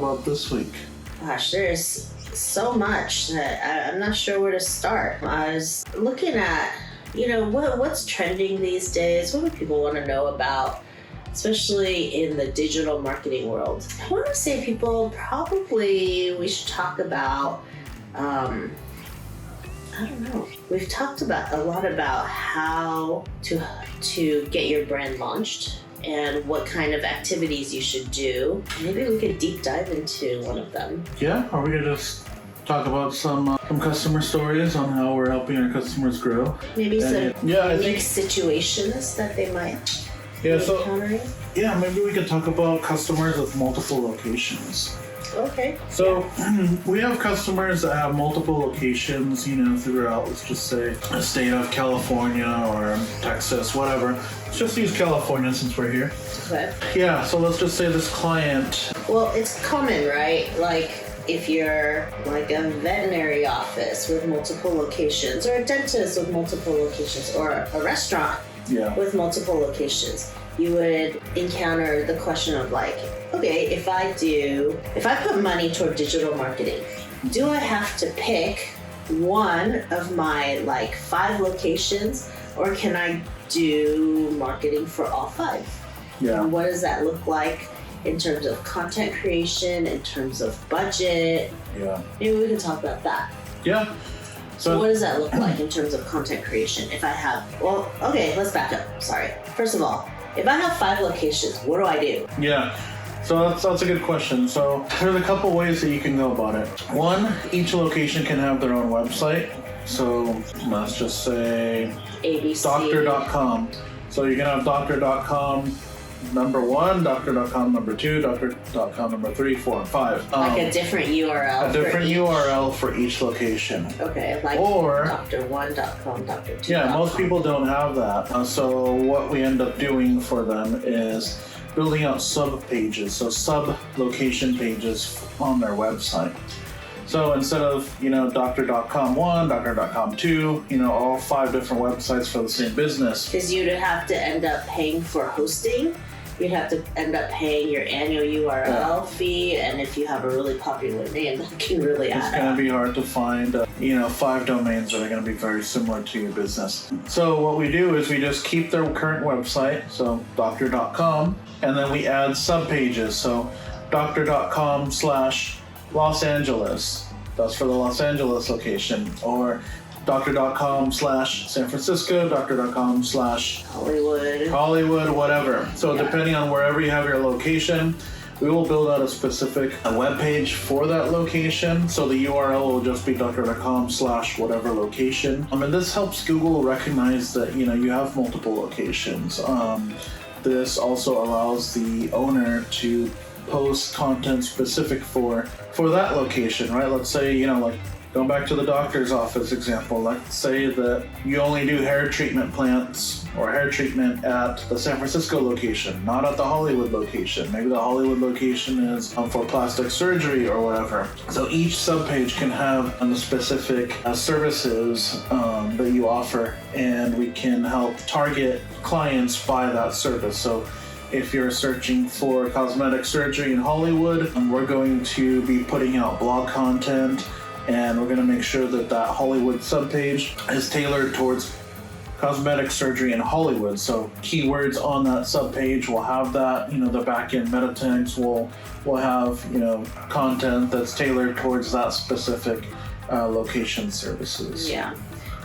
about this week? Gosh, there's so much that I'm not sure where to start. I was looking at, what's trending these days? What do people want to know about, especially in the digital marketing world? I want to say we should talk about, I don't know. We've talked about a lot about how to get your brand launched and what kind of activities you should do. Maybe we could deep dive into one of them. Yeah, are we gonna just talk about some customer stories on how we're helping our customers grow? Maybe some unique situations that they might be encountering. Yeah, maybe we could talk about customers with multiple locations. Okay. So we have customers that have multiple locations, throughout, let's just say, the state of California or Texas, whatever. Let's just use California since we're here. Okay. Yeah, so let's just say this client. Well, it's common, right? Like if you're like a veterinary office with multiple locations, or a dentist with multiple locations, or a restaurant with multiple locations, you would encounter the question of like, okay, if I put money toward digital marketing, do I have to pick one of my 5 locations, or can I do marketing for all 5? Yeah. And what does that look like in terms of content creation, in terms of budget? Yeah. Maybe we can talk about that. Yeah. So what does that look like in terms of content creation? Let's back up. Sorry. First of all, if I have 5 locations, what do I do? Yeah. So that's a good question. So there's a couple ways that you can go about it. One, each location can have their own website. So let's just say ABC. Doctor.com. So you can have Doctor.com number 1, Doctor.com number 2, Doctor.com number 3, 4, and 5. A different URL. A different URL for each location. Okay, or Doctor1.com, Doctor2. Yeah, most people don't have that. So what we end up doing for them is building out sub-pages, so sub-location pages on their website. So instead of, Doctor.com 1, Doctor.com 2, all 5 different websites for the same business. Because you'd have to end up paying for hosting. You'd have to end up paying your annual URL fee, and if you have a really popular name, that can really add up. It's going to be hard to find, 5 domains that are going to be very similar to your business. So what we do is we just keep their current website, so Doctor.com, and then we add sub-pages. So Doctor.com/Los Angeles, that's for the Los Angeles location, or Doctor.com/San Francisco, Doctor.com/Hollywood, whatever. So depending on wherever you have your location, we will build out a specific web page for that location. So the URL will just be Doctor.com/whatever location. And this helps Google recognize that you have multiple locations. This also allows the owner to post content specific for that location, right? Let's say, going back to the doctor's office example, let's say that you only do hair treatment plants or hair treatment at the San Francisco location, not at the Hollywood location. Maybe the Hollywood location is for plastic surgery or whatever. So each subpage can have the specific services that you offer, and we can help target clients by that service. So if you're searching for cosmetic surgery in Hollywood, we're going to be putting out blog content, and we're going to make sure that Hollywood subpage is tailored towards cosmetic surgery in Hollywood. So keywords on that subpage will have that, the back-end meta tags will have, content that's tailored towards that specific location services. Yeah.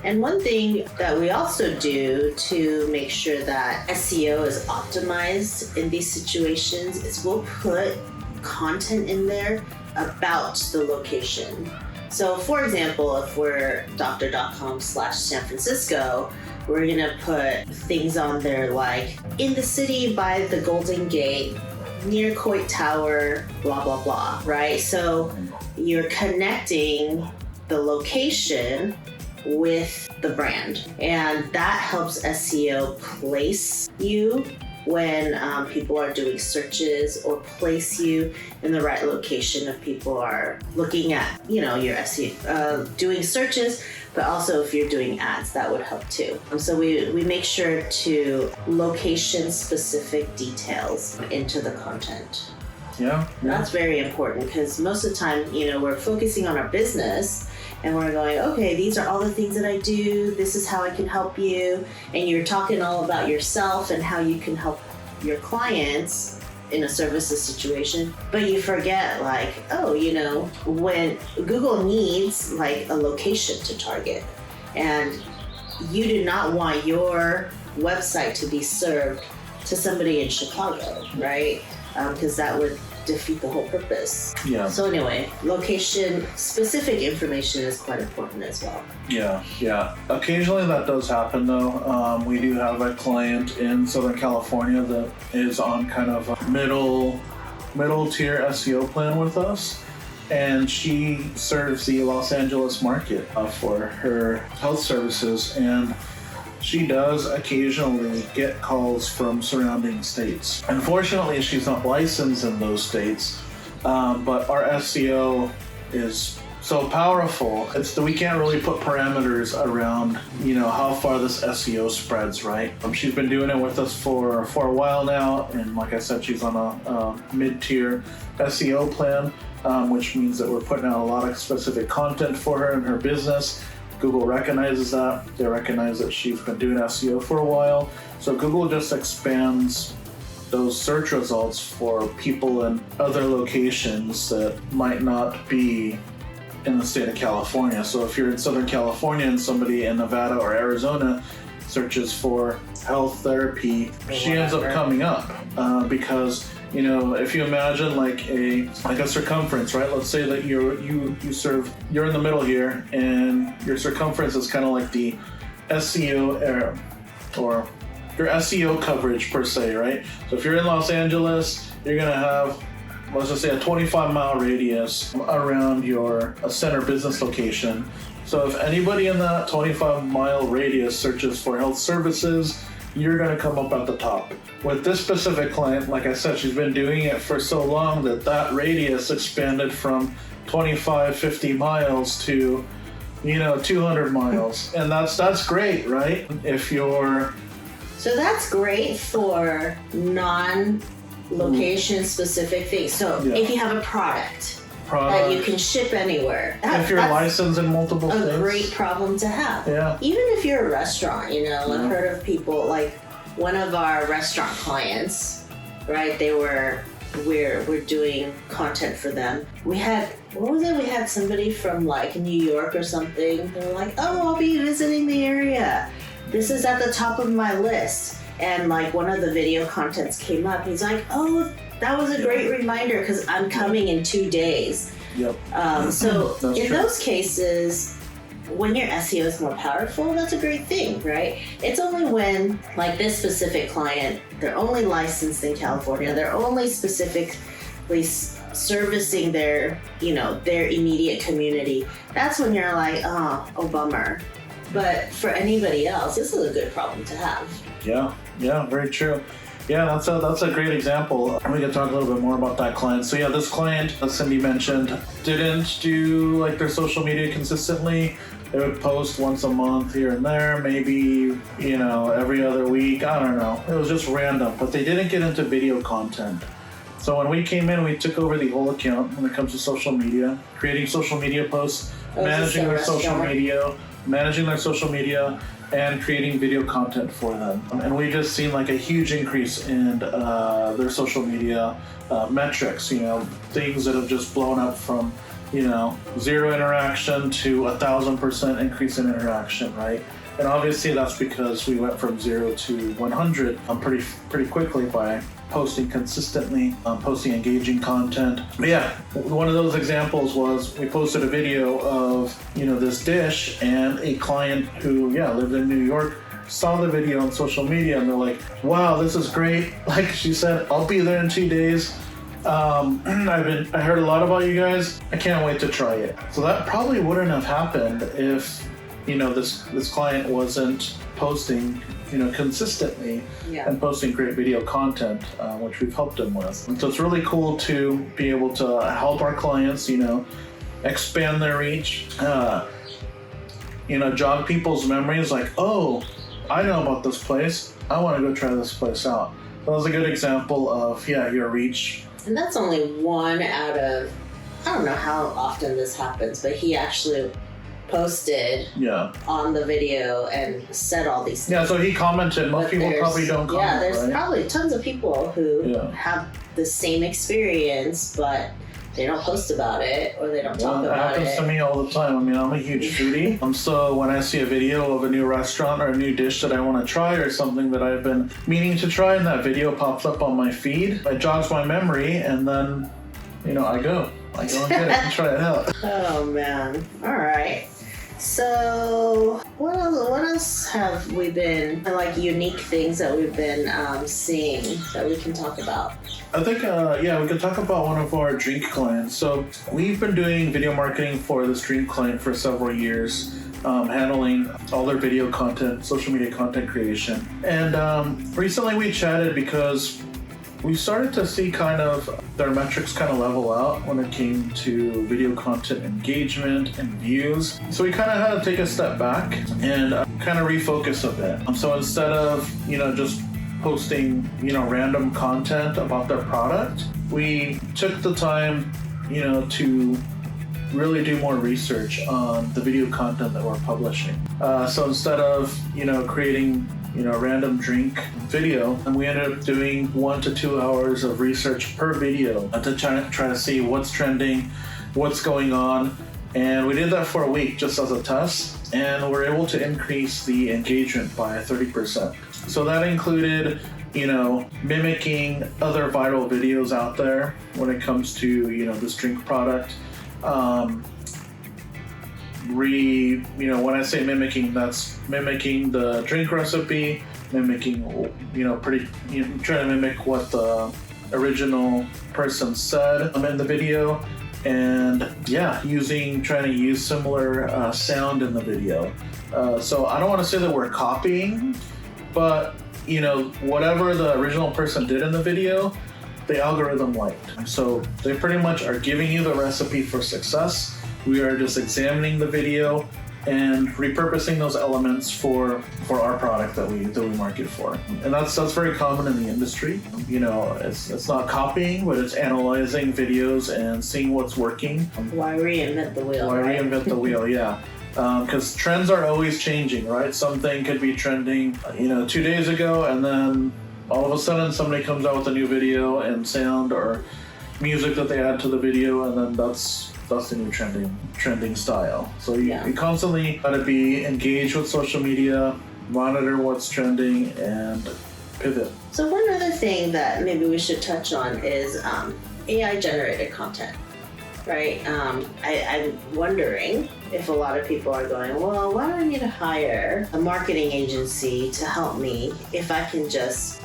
And one thing that we also do to make sure that SEO is optimized in these situations is we'll put content in there about the location. So for example, if we're Doctor.com/San Francisco, we're gonna put things on there like in the city by the Golden Gate, near Coit Tower, blah, blah, blah, right? So you're connecting the location with the brand, and that helps SEO place you when people are doing searches, or place you in the right location if people are looking at your SEO doing searches, but also if you're doing ads, that would help too. So we make sure to location specific details into the content. Yeah. That's very important because most of the time, we're focusing on our business and we're going, okay, these are all the things that I do. This is how I can help you. And you're talking all about yourself and how you can help your clients in a services situation. But you forget, like, when Google needs like a location to target, and you do not want your website to be served to somebody in Chicago, right? Because that would defeat the whole purpose. Yeah. So anyway, location-specific information is quite important as well. Yeah. Occasionally that does happen though. We do have a client in Southern California that is on kind of a middle tier SEO plan with us. And she serves the Los Angeles market for her health services, and she does occasionally get calls from surrounding states. Unfortunately, she's not licensed in those states, but our SEO is so powerful. It's that we can't really put parameters around, how far this SEO spreads, right? She's been doing it with us for a while now, and like I said, she's on a mid-tier SEO plan, which means that we're putting out a lot of specific content for her and her business. Google recognizes that. They recognize that she's been doing SEO for a while. So Google just expands those search results for people in other locations that might not be in the state of California. So if you're in Southern California and somebody in Nevada or Arizona searches for health therapy, she ends up coming up because if you imagine like a circumference, right? Let's say that you're in the middle here, and your circumference is kind of like the SEO area, or your SEO coverage per se, right? So if you're in Los Angeles, you're gonna have, let's just say, a 25-mile radius around your center business location. So if anybody in that 25-mile radius searches for health services, you're going to come up at the top. With this specific client, like I said, she's been doing it for so long that radius expanded from 25, 50 miles to, 200 miles. And that's great, right? So that's great for non-location specific things. So if you have a product that you can ship anywhere. If you're licensed in multiple states. A great problem to have. Yeah. Even if you're a restaurant, I've heard of people, like one of our restaurant clients, right? We're doing content for them. We had somebody from like New York or something. They were like, oh, I'll be visiting the area. This is at the top of my list. And like one of the video contents came up. He's like, oh, that was a great reminder because I'm coming in 2 days. Yep. So in true. those cases, when your SEO is more powerful, that's a great thing, right? It's only when, like this specific client, they're only licensed in California, they're only specifically servicing their immediate community. That's when you're like, oh, bummer. But for anybody else, this is a good problem to have. Yeah, very true. Yeah, that's a great example. We can talk a little bit more about that client. So yeah, this client, as Cindy mentioned, didn't do like their social media consistently. They would post once a month here and there, maybe, every other week. I don't know. It was just random, but they didn't get into video content. So when we came in, we took over the whole account when it comes to social media, creating social media posts, managing their social media, and creating video content for them. And we just seen like a huge increase in their social media metrics, things that have just blown up from, 0 interaction to 1,000% increase in interaction, right? And obviously that's because we went from 0 to 100 pretty quickly by posting consistently, posting engaging content. But yeah, one of those examples was we posted a video of, this dish, and a client who, lived in New York saw the video on social media, and they're like, wow, this is great. Like she said, I'll be there in 2 days. I heard a lot about you guys. I can't wait to try it. So that probably wouldn't have happened if, this client wasn't posting, consistently and posting great video content, which we've helped them with. And so it's really cool to be able to help our clients, expand their reach, jog people's memories like, oh, I know about this place. I want to go try this place out. That was a good example of, your reach And that's only one out of, I don't know how often this happens, but he actually posted on the video and said all these things. Yeah, so he commented. Most people probably don't comment. Yeah, there's right? probably tons of people who have the same experience, but they don't post about it or they don't talk about it. It happens to me all the time. I mean, I'm a huge foodie. So when I see a video of a new restaurant or a new dish that I want to try or something that I've been meaning to try and that video pops up on my feed, it jogs my memory and then, I go and get it and try it out. Oh, man. All right. So what else have we been, like, unique things that we've been seeing that we can talk about? I think, we could talk about one of our drink clients. So we've been doing video marketing for this drink client for several years, handling all their video content, social media content creation. And recently we chatted because we started to see kind of their metrics kind of level out when it came to video content engagement and views. So we kind of had to take a step back and kind of refocus a bit. So instead of, just posting, random content about their product, we took the time, to really do more research on the video content that we're publishing. So instead of, creating random drink video, and we ended up doing 1 to 2 hours of research per video to try to see what's trending, what's going on. And we did that for a week just as a test, and we're able to increase the engagement by 30%. So that included, mimicking other viral videos out there when it comes to, this drink product. When I say mimicking, that's mimicking the drink recipe, mimicking, trying to mimic what the original person said in the video, and trying to use similar sound in the video. So I don't want to say that we're copying, but whatever the original person did in the video, the algorithm liked. So they pretty much are giving you the recipe for success. We are just examining the video and repurposing those elements for our product that we market for. And that's very common in the industry. It's not copying, but it's analyzing videos and seeing what's working. Why reinvent the wheel? Reinvent the wheel, yeah. Because trends are always changing, right? Something could be trending, 2 days ago, and then all of a sudden somebody comes out with a new video and sound or music that they add to the video, and then that's the new trending style. So you constantly got to be engaged with social media, monitor what's trending, and pivot. So one other thing that maybe we should touch on is AI generated content, right? I'm wondering if a lot of people are going, well, why do I need to hire a marketing agency to help me if I can just,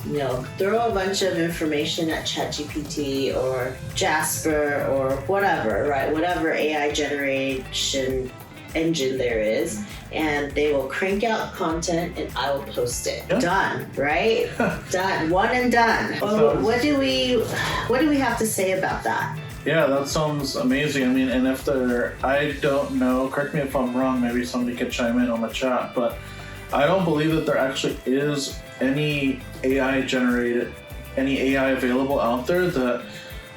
throw a bunch of information at ChatGPT or Jasper or whatever, right? Whatever AI generation engine there is, and they will crank out content and I will post it. Yeah. Done, right? Done. One and done. Well, what do we have to say about that? Yeah, that sounds amazing. I mean, and I don't know, correct me if I'm wrong, maybe somebody could chime in on the chat, but I don't believe that there actually is any AI available out there that,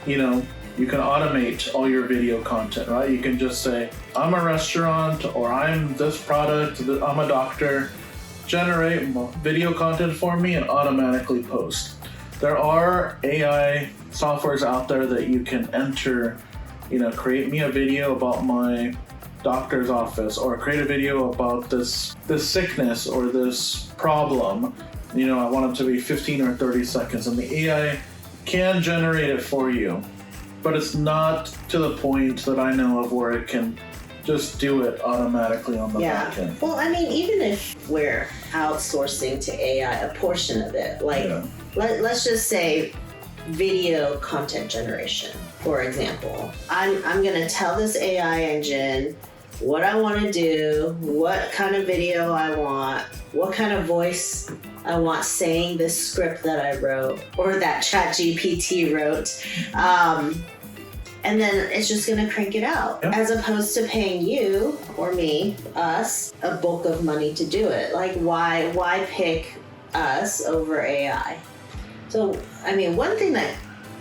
you can automate all your video content, right? You can just say, I'm a restaurant, or I'm this product, I'm a doctor, generate video content for me and automatically post. There are AI softwares out there that you can enter, create me a video about my doctor's office, or create a video about this sickness or this problem. I want it to be 15 or 30 seconds, and the AI can generate it for you, but it's not to the point that I know of where it can just do it automatically on the back end. Well, I mean, even if we're outsourcing to AI a portion of it, let's just say video content generation, for example. I'm going to tell this AI engine what I want to do, what kind of video I want, what kind of voice I want saying this script that I wrote or that ChatGPT wrote. And then it's just going to crank it out, as opposed to paying you or me, us, a bulk of money to do it. Like, why pick us over AI? So, I mean, one thing that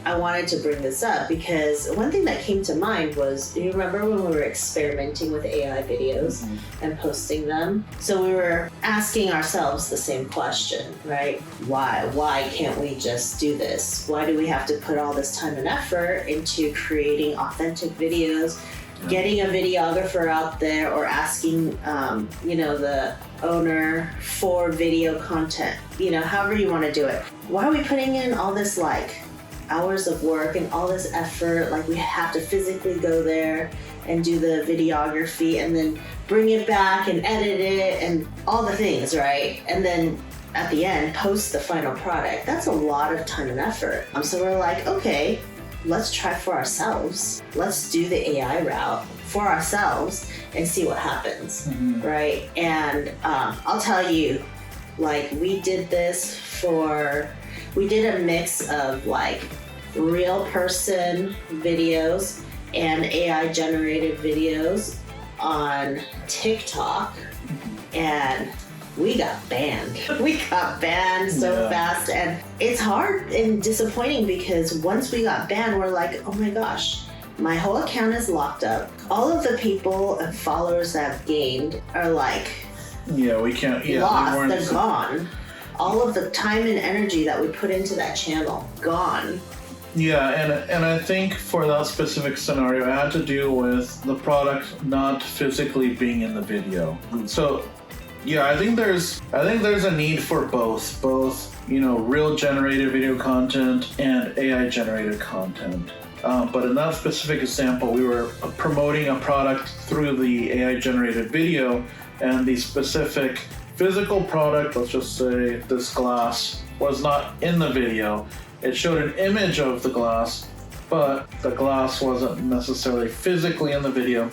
I wanted to bring this up because one thing that came to mind was, you remember when we were experimenting with AI videos and posting them? So we were asking ourselves the same question, right? Why can't we just do this? Why do we have to put all this time and effort into creating authentic videos, getting a videographer out there, or asking, the owner for video content, however you want to do it. Why are we putting in all this hours of work and all this effort? We have to physically go there and do the videography and then bring it back and edit it and all the things, right? And then at the end, post the final product. That's a lot of time and effort. So we're like, okay, let's try for ourselves. Let's do the AI route for ourselves and see what happens, right? And I'll tell you, we did a mix of real person videos and AI generated videos on TikTok, and we got banned. We got banned so fast, and it's hard and disappointing because once we got banned, we're like, oh my gosh, my whole account is locked up. All of the people and followers that I've gained are we can't. Lost. They're gone. All of the time and energy that we put into that channel, gone. Yeah, and I think for that specific scenario, it had to do with the product not physically being in the video. So, yeah, I think there's a need for both, real generated video content and AI generated content. But in that specific example, we were promoting a product through the AI generated video, and the specific physical product, let's just say this glass, was not in the video. It showed an image of the glass, but the glass wasn't necessarily physically in the video.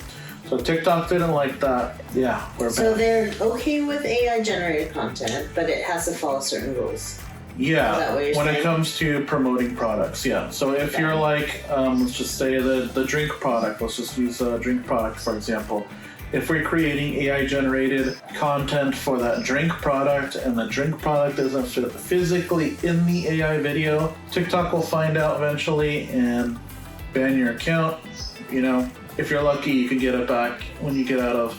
So TikTok didn't like that. Yeah, we're banned. So they're okay with AI generated content, but it has to follow certain rules. Yeah, Is that what you're when saying? it comes to promoting products, yeah. So if you're let's just say the drink product, let's just use a drink product for example. If we're creating AI generated content for that drink product and the drink product isn't physically in the AI video, TikTok will find out eventually and ban your account. If you're lucky, you can get it back when you get out of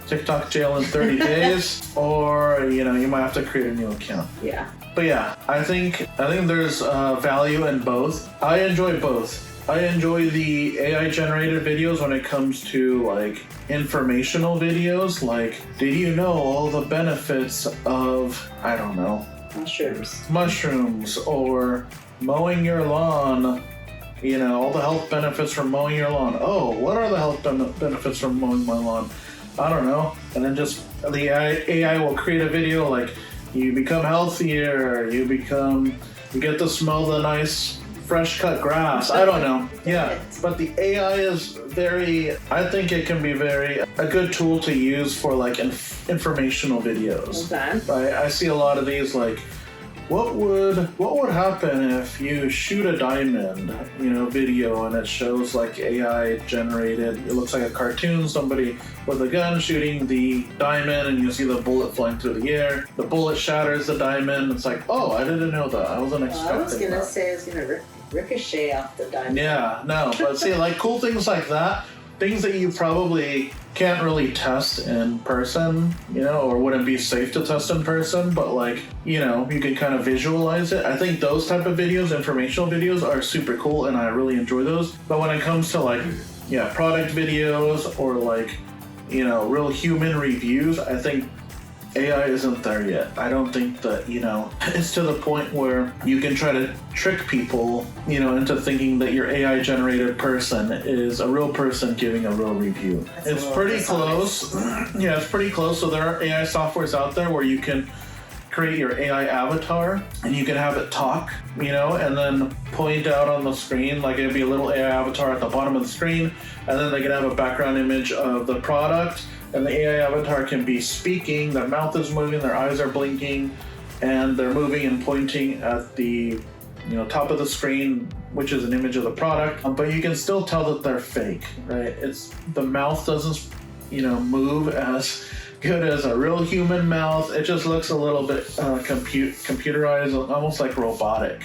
TikTok jail in 30 days, or you might have to create a new account. Yeah. But yeah, I think there's value in both. I enjoy both. I enjoy the AI generated videos when it comes to informational videos. Did you know all the benefits of, I don't know, mushrooms, or mowing your lawn? All the health benefits from mowing your lawn. Oh, what are the health benefits from mowing my lawn? I don't know. And then just the AI will create a video you become healthier, you get to smell the nice fresh cut grass. I don't know. Yeah, but the AI is I think it can be a good tool to use for informational videos. Okay. I see a lot of these what would happen if you shoot a diamond, video, and it shows AI generated, it looks like a cartoon, somebody with a gun shooting the diamond, and you see the bullet flying through the air. The bullet shatters the diamond. It's oh, I didn't know that. I wasn't expecting that. I was gonna say it was gonna ricochet off the diamond. Yeah, no, but see, cool things like that, things that you probably can't really test in person, or wouldn't be safe to test in person, but you can kind of visualize it. I think those type of videos, informational videos, are super cool, and I really enjoy those. But when it comes to product videos or real human reviews, I think AI isn't there yet. I don't think that, it's to the point where you can try to trick people, into thinking that your AI generated person is a real person giving a real review. It's pretty close. Yeah, it's pretty close. So there are AI softwares out there where you can create your AI avatar and you can have it talk, and then point out on the screen, it'd be a little AI avatar at the bottom of the screen, and then they can have a background image of the product. And the AI avatar can be speaking, their mouth is moving, their eyes are blinking, and they're moving and pointing at the top of the screen, which is an image of the product. But you can still tell that they're fake, right? The mouth doesn't, move as good as a real human mouth. It just looks a little bit computerized, almost like robotic.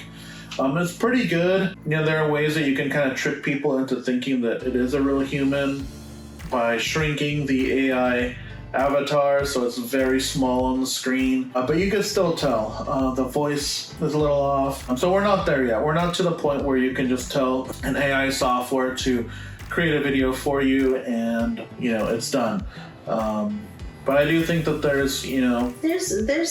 It's pretty good. There are ways that you can kind of trick people into thinking that it is a real human by shrinking the AI avatar so it's very small on the screen. But you can still tell the voice is a little off. So we're not there yet. We're not to the point where you can just tell an AI software to create a video for you and, it's done. But I do think that there's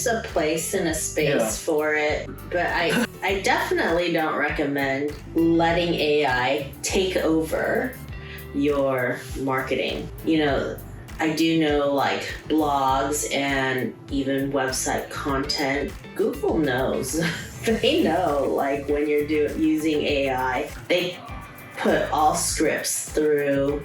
a place and a space for it, but I definitely don't recommend letting AI take over your marketing. I do know like blogs and even website content, Google knows. They know like when you're using AI, they put all scripts through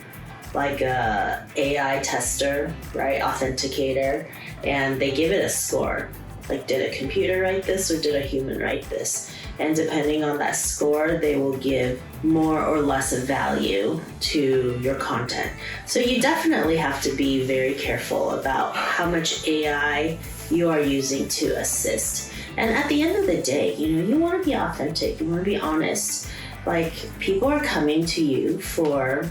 like a AI tester, right? Authenticator, and they give it a score. Like, did a computer write this or did a human write this? And depending on that score, they will give more or less value to your content. So you definitely have to be very careful about how much AI you are using to assist. And at the end of the day, you want to be authentic, you want to be honest. Like, people are coming to you for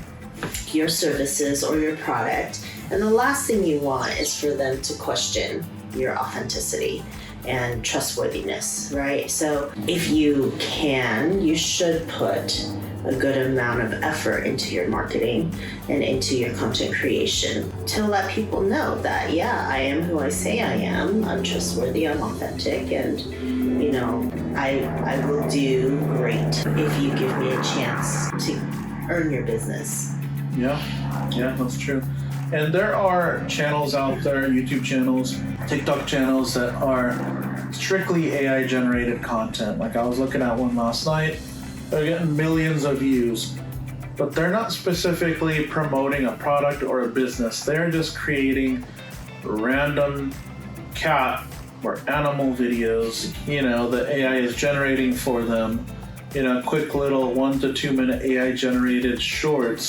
your services or your product, and the last thing you want is for them to question your authenticity and trustworthiness, right? So if you can, you should put a good amount of effort into your marketing and into your content creation to let people know that, yeah, I am who I say I am. I'm trustworthy, I'm authentic, and I will do great if you give me a chance to earn your business. Yeah, that's true. And there are channels out there, YouTube channels, TikTok channels that are strictly AI generated content. Like, I was looking at one last night. They're getting millions of views, but they're not specifically promoting a product or a business. They're just creating random cat or animal videos, that AI is generating for them. Quick little 1 to 2 minute AI generated short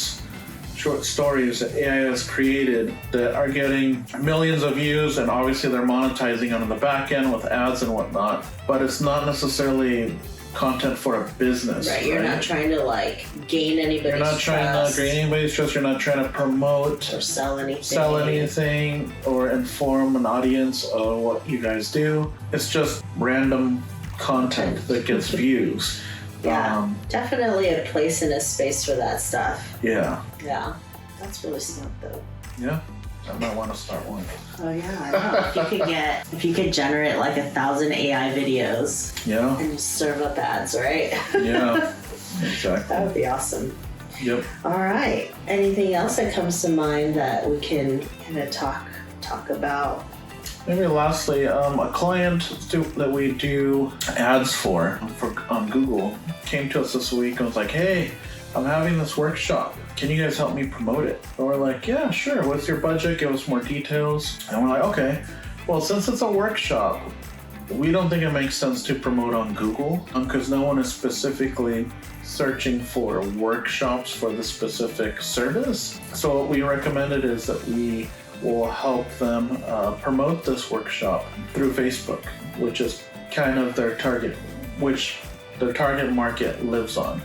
stories that AI has created that are getting millions of views, and obviously they're monetizing on the back end with ads and whatnot, but it's not necessarily content for a business. Right, you're not trying to gain anybody's trust. You're not trying to gain anybody's trust, you're not trying to promote or sell anything or inform an audience of what you guys do. It's just random content that gets views. Yeah, definitely a place and a space for that stuff. Yeah, that's really smart though. Yeah, I might want to start one. Oh yeah, I know. if you could generate 1,000 AI videos, and serve up ads, right? Yeah, exactly. That would be awesome. Yep. All right. Anything else that comes to mind that we can kind of talk about? Maybe lastly, a client that we do ads for on Google came to us this week and was like, hey, I'm having this workshop. Can you guys help me promote it? And we're like, yeah, sure. What's your budget? Give us more details. And we're like, okay. Well, since it's a workshop, we don't think it makes sense to promote on Google because no one is specifically searching for workshops for the specific service. So what we recommended is that we will help them promote this workshop through Facebook, which is kind of their target, which their target market lives on.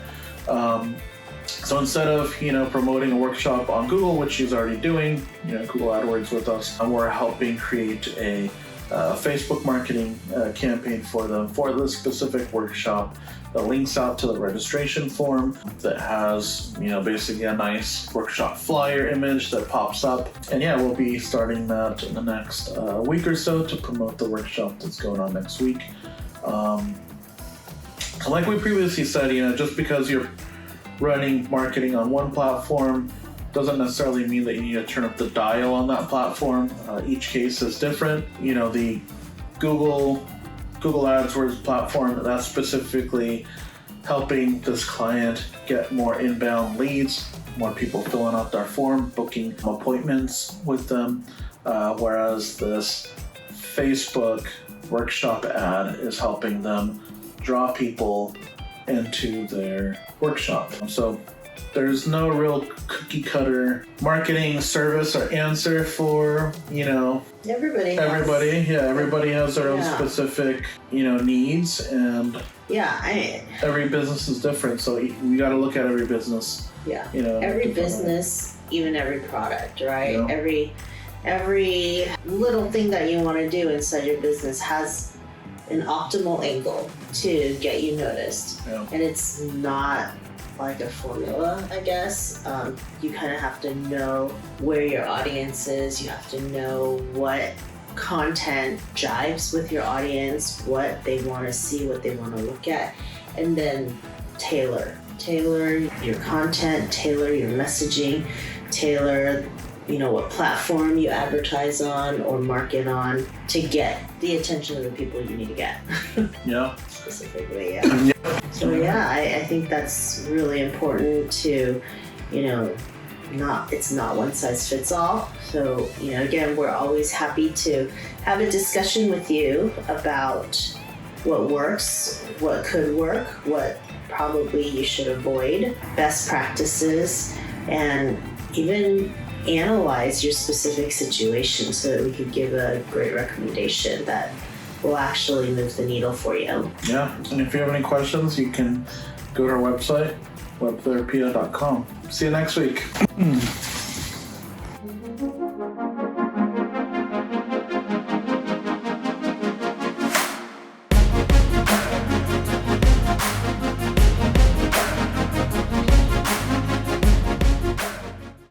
So instead of promoting a workshop on Google, which she's already doing, Google AdWords with us, we're helping create a Facebook marketing campaign for them for this specific workshop that links out to the registration form that has basically a nice workshop flyer image that pops up. And we'll be starting that in the next week or so to promote the workshop that's going on next week. Like we previously said, just because you're running marketing on one platform doesn't necessarily mean that you need to turn up the dial on that platform. Each case is different. The Google AdWords platform, that's specifically helping this client get more inbound leads, more people filling out their form, booking appointments with them, whereas this Facebook workshop ad is helping them draw people into their workshop. So There's no real cookie cutter marketing service or answer for, Everybody has their own specific, needs, and every business is different. So we got to look at every business. Yeah. Every business, even every product, right? Yeah. Every little thing that you want to do inside your business has an optimal angle to get you noticed. Yeah. And it's not like a formula, I guess. You kind of have to know where your audience is. You have to know what content jives with your audience, what they want to see, what they want to look at, and then tailor your content, tailor your messaging, tailor what platform you advertise on or market on to get the attention of the people you need to get. Yeah. Specifically, yeah. So I think that's really important to, it's not one size fits all. So, again, we're always happy to have a discussion with you about what works, what could work, what probably you should avoid, best practices, and even analyze your specific situation so that we could give a great recommendation that will actually move the needle for you. Yeah, and if you have any questions, you can go to our website, webtherapia.com. See you next week.